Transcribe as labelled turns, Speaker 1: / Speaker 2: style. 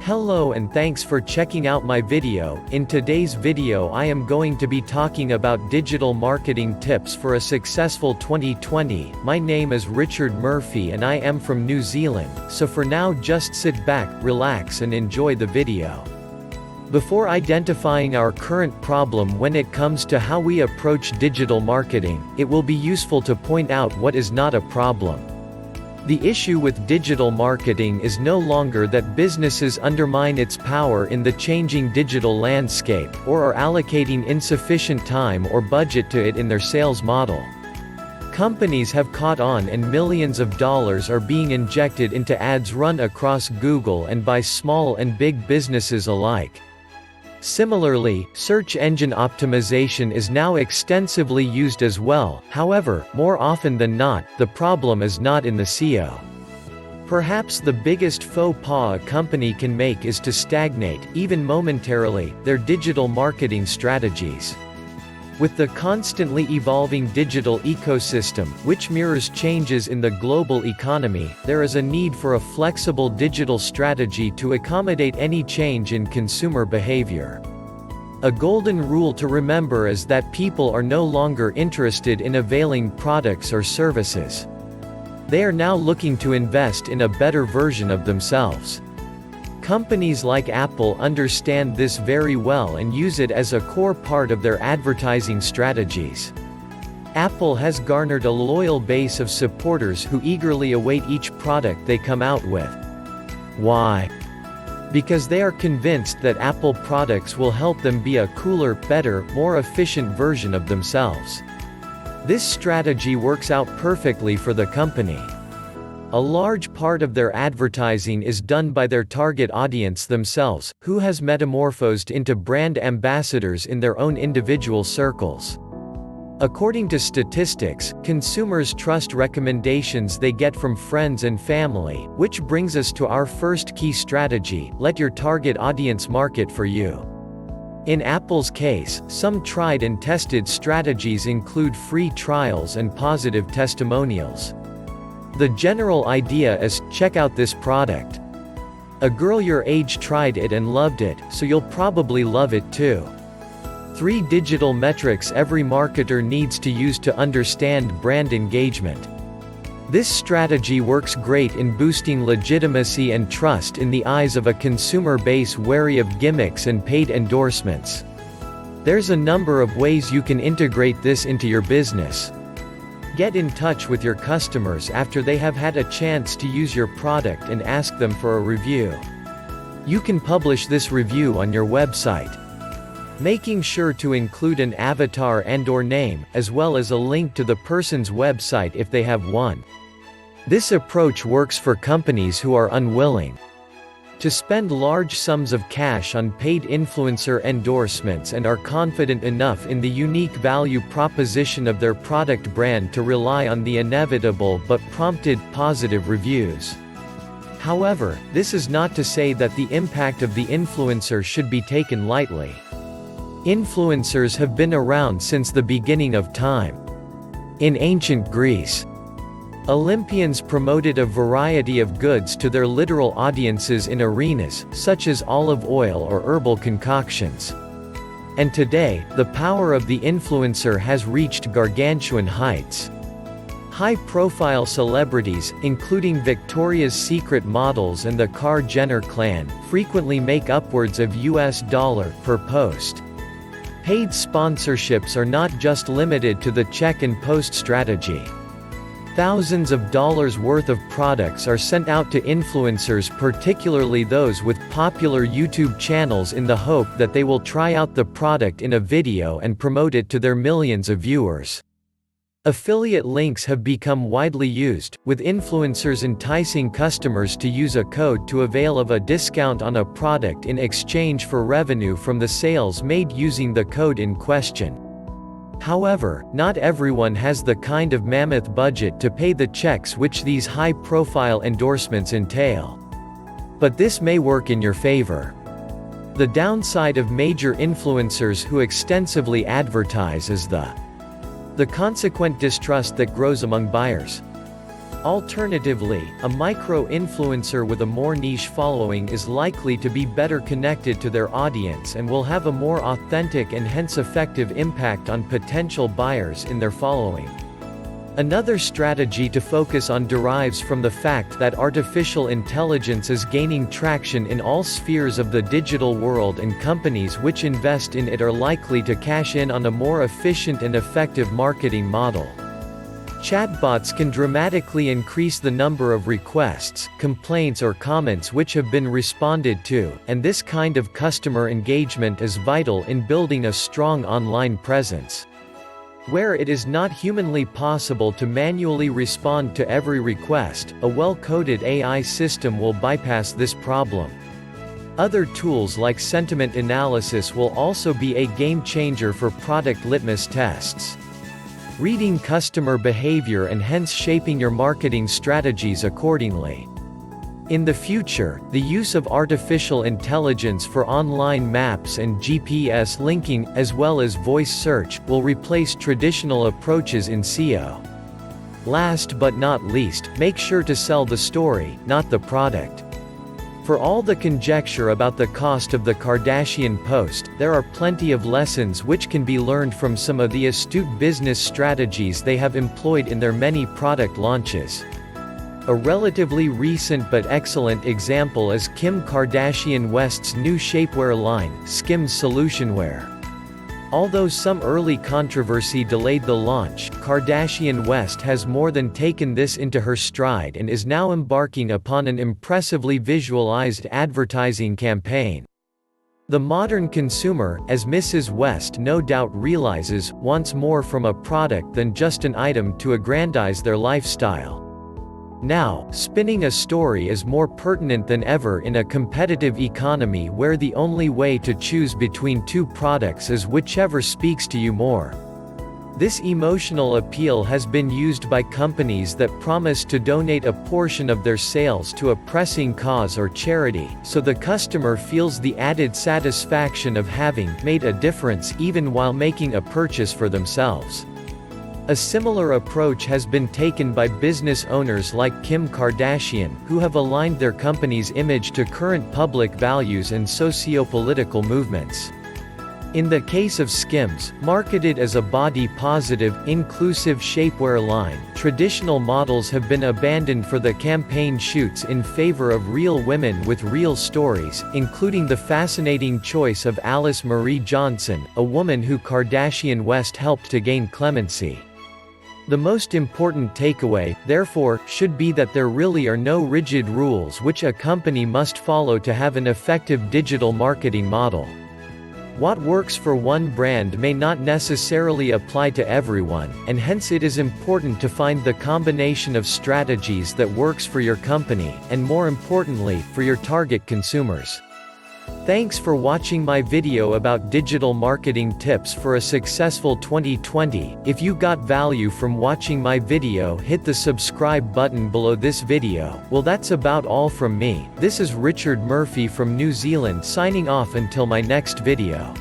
Speaker 1: Hello and thanks for checking out my video. In today's video I am going to be talking about digital marketing tips for a successful 2020. My name is Richard Murphy and I am from New Zealand, so for now just sit back, relax and enjoy the video. Before identifying our current problem when it comes to how we approach digital marketing, it will be useful to point out what is not a problem. The issue with digital marketing is no longer that businesses undermine its power in the changing digital landscape, or are allocating insufficient time or budget to it in their sales model. Companies have caught on and millions of dollars are being injected into ads run across Google and by small and big businesses alike. Similarly, search engine optimization is now extensively used as well. However, more often than not, the problem is not in the SEO. Perhaps the biggest faux pas a company can make is to stagnate, even momentarily, their digital marketing strategies. With the constantly evolving digital ecosystem, which mirrors changes in the global economy, there is a need for a flexible digital strategy to accommodate any change in consumer behavior. A golden rule to remember is that people are no longer interested in availing products or services. They are now looking to invest in a better version of themselves. Companies like Apple understand this very well and use it as a core part of their advertising strategies. Apple has garnered a loyal base of supporters who eagerly await each product they come out with. Why? Because they are convinced that Apple products will help them be a cooler, better, more efficient version of themselves. This strategy works out perfectly for the company. A large part of their advertising is done by their target audience themselves, who has metamorphosed into brand ambassadors in their own individual circles. According to statistics, consumers trust recommendations they get from friends and family, which brings us to our first key strategy: let your target audience market for you. In Apple's case, some tried and tested strategies include free trials and positive testimonials. The general idea is, check out this product. A girl your age tried it and loved it, so you'll probably love it too. 3 digital metrics every marketer needs to use to understand brand engagement. This strategy works great in boosting legitimacy and trust in the eyes of a consumer base wary of gimmicks and paid endorsements. There's a number of ways you can integrate this into your business. Get in touch with your customers after they have had a chance to use your product and ask them for a review. You can publish this review on your website, making sure to include an avatar and/or name, as well as a link to the person's website if they have one. This approach works for companies who are unwilling to spend large sums of cash on paid influencer endorsements and are confident enough in the unique value proposition of their product brand to rely on the inevitable but prompted, positive reviews. However, this is not to say that the impact of the influencer should be taken lightly. Influencers have been around since the beginning of time. In ancient Greece, Olympians promoted a variety of goods to their literal audiences in arenas, such as olive oil or herbal concoctions. And today, the power of the influencer has reached gargantuan heights. High-profile celebrities, including Victoria's Secret models and the Kar-Jenner clan, frequently make upwards of $1 per post. Paid sponsorships are not just limited to the check and post strategy. Thousands of dollars worth of products are sent out to influencers, particularly those with popular YouTube channels, in the hope that they will try out the product in a video and promote it to their millions of viewers. Affiliate links have become widely used, with influencers enticing customers to use a code to avail of a discount on a product in exchange for revenue from the sales made using the code in question. However, not everyone has the kind of mammoth budget to pay the checks which these high-profile endorsements entail. But this may work in your favor. The downside of major influencers who extensively advertise is the consequent distrust that grows among buyers. Alternatively, a micro-influencer with a more niche following is likely to be better connected to their audience and will have a more authentic and hence effective impact on potential buyers in their following. Another strategy to focus on derives from the fact that artificial intelligence is gaining traction in all spheres of the digital world, and companies which invest in it are likely to cash in on a more efficient and effective marketing model. Chatbots can dramatically increase the number of requests, complaints or comments which have been responded to, and this kind of customer engagement is vital in building a strong online presence. Where it is not humanly possible to manually respond to every request, a well-coded AI system will bypass this problem. Other tools like sentiment analysis will also be a game changer for product litmus tests. Reading customer behavior and hence shaping your marketing strategies accordingly. In the future, the use of artificial intelligence for online maps and GPS linking, as well as voice search, will replace traditional approaches in SEO. Last but not least, make sure to sell the story, not the product. For all the conjecture about the cost of the Kardashian post, there are plenty of lessons which can be learned from some of the astute business strategies they have employed in their many product launches. A relatively recent but excellent example is Kim Kardashian West's new shapewear line, Skims Solutionwear. Although some early controversy delayed the launch, Kardashian West has more than taken this into her stride and is now embarking upon an impressively visualized advertising campaign. The modern consumer, as Mrs. West no doubt realizes, wants more from a product than just an item to aggrandize their lifestyle. Now, spinning a story is more pertinent than ever in a competitive economy where the only way to choose between two products is whichever speaks to you more. This emotional appeal has been used by companies that promise to donate a portion of their sales to a pressing cause or charity, so the customer feels the added satisfaction of having made a difference even while making a purchase for themselves. A similar approach has been taken by business owners like Kim Kardashian, who have aligned their company's image to current public values and socio-political movements. In the case of Skims, marketed as a body-positive, inclusive shapewear line, traditional models have been abandoned for the campaign shoots in favor of real women with real stories, including the fascinating choice of Alice Marie Johnson, a woman who Kardashian West helped to gain clemency. The most important takeaway, therefore, should be that there really are no rigid rules which a company must follow to have an effective digital marketing model. What works for one brand may not necessarily apply to everyone, and hence it is important to find the combination of strategies that works for your company, and more importantly, for your target consumers. Thanks for watching my video about digital marketing tips for a successful 2020. If you got value from watching my video, hit the subscribe button below this video. Well, that's about all from me. This is Richard Murphy from New Zealand signing off until my next video.